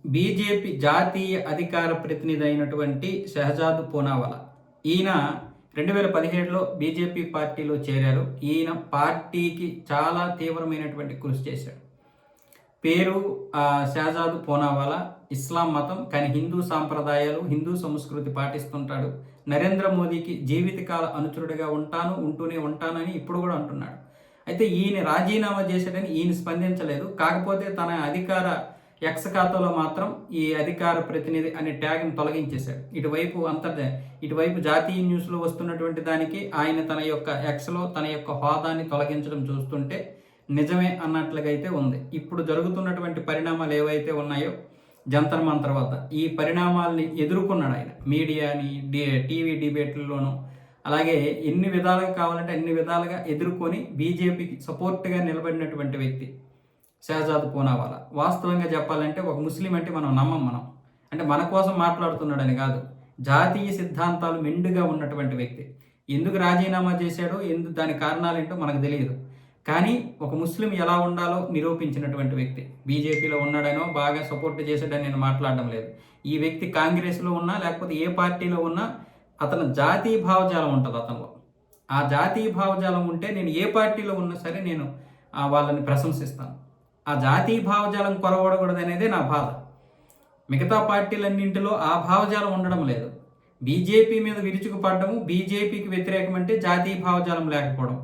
BJP జాతీయ అధికార ప్రతినిధి అయినటువంటి షహజాద్ పూనావాలా ఈయన 2017లో బీజేపీ పార్టీలో చేరారు. ఈయన పార్టీకి చాలా తీవ్రమైనటువంటి కృషి చేశాడు. పేరు షహజాద్ పూనావాలా, ఇస్లాం మతం, కానీ హిందూ సాంప్రదాయాలు, హిందూ సంస్కృతి పాటిస్తుంటాడు. నరేంద్ర మోదీకి జీవితకాల అనుచరుడిగా ఉంటూనే ఉంటానని ఇప్పుడు కూడా అంటున్నాడు. అయితే ఈయన రాజీనామా చేశాడని ఈయన స్పందించలేదు. కాకపోతే తన అధికార ఎక్స్ ఖాతాలో మాత్రం ఈ అధికార ప్రతినిధి అనే ట్యాగ్ని తొలగించేశాడు. ఇటువైపు జాతీయ న్యూస్లో వస్తున్నటువంటి దానికి ఆయన తన యొక్క ఎక్స్లో తన యొక్క హోదాని తొలగించడం చూస్తుంటే నిజమే అన్నట్లుగా అయితే ఉంది. ఇప్పుడు జరుగుతున్నటువంటి పరిణామాలు ఏవైతే ఉన్నాయో జంతర్ మంతర్ వద్ద ఈ పరిణామాలని ఎదుర్కొన్నాడు ఆయన. మీడియాని, టీవీ డిబేట్లలోనూ అలాగే ఎన్ని విధాలుగా కావాలంటే అన్ని విధాలుగా ఎదుర్కొని బీజేపీకి సపోర్ట్గా నిలబడినటువంటి వ్యక్తి షహజాద్ పూనావాలా. వాస్తవంగా చెప్పాలంటే ఒక ముస్లిం అంటే మనం అంటే మన కోసం మాట్లాడుతున్నాడని కాదు, జాతీయ సిద్ధాంతాలు మెండుగా ఉన్నటువంటి వ్యక్తి. ఎందుకు రాజీనామా చేశాడో దాని కారణాలు ఏంటో మనకు తెలియదు. కానీ ఒక ముస్లిం ఎలా ఉండాలో నిరూపించినటువంటి వ్యక్తి. బీజేపీలో ఉన్నాడనో బాగా సపోర్ట్ చేశాడని నేను మాట్లాడడం లేదు. ఈ వ్యక్తి కాంగ్రెస్లో ఉన్నా లేకపోతే ఏ పార్టీలో ఉన్నా అతను జాతీయ భావజాలం ఉంటుంది అతనిలో. ఆ జాతీయ భావజాలం ఉంటే నేను ఏ పార్టీలో ఉన్నా సరే నేను వాళ్ళని ప్రశంసిస్తాను. ఆ జాతీయ భావజాలం కొరవడకూడదు అనేదే నా బాధ. మిగతా పార్టీలన్నింటిలో ఆ భావజాలం ఉండడం లేదు. బీజేపీ మీద విరుచుకుపడము, బీజేపీకి వ్యతిరేకం అంటే జాతీయ భావజాలం లేకపోవడం.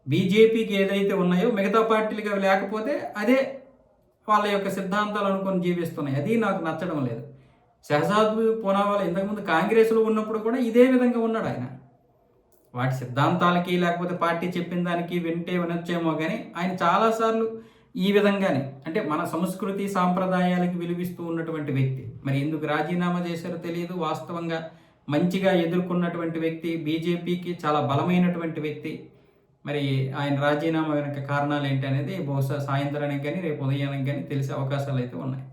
బీజేపీకి ఏదైతే ఉన్నాయో మిగతా పార్టీలకి అవి లేకపోతే అదే వాళ్ళ యొక్క సిద్ధాంతాలు అనుకొని జీవిస్తున్నాయి. అది నాకు నచ్చడం లేదు. షహజాద్ పూనావాలా ఇంతకుముందు కాంగ్రెస్లో ఉన్నప్పుడు కూడా ఇదే విధంగా ఉన్నాడు ఆయన. వాటి సిద్ధాంతాలకి లేకపోతే పార్టీ చెప్పిన దానికి వినొచ్చేమో కానీ ఆయన చాలాసార్లు ఈ విధంగానే అంటే మన సంస్కృతి సాంప్రదాయాలకి విలువిస్తూ ఉన్నటువంటి వ్యక్తి. మరి ఎందుకు రాజీనామా చేశారో తెలియదు. వాస్తవంగా మంచిగా ఎదుర్కొన్నటువంటి వ్యక్తి, బీజేపీకి చాలా బలమైనటువంటి వ్యక్తి. మరి ఆయన రాజీనామా వెనక కారణాలు ఏంటి అనేది బహుశా సాయంత్రానికి కానీ రేపు ఉదయానికి కానీ తెలిసే అవకాశాలు అయితే ఉన్నాయి.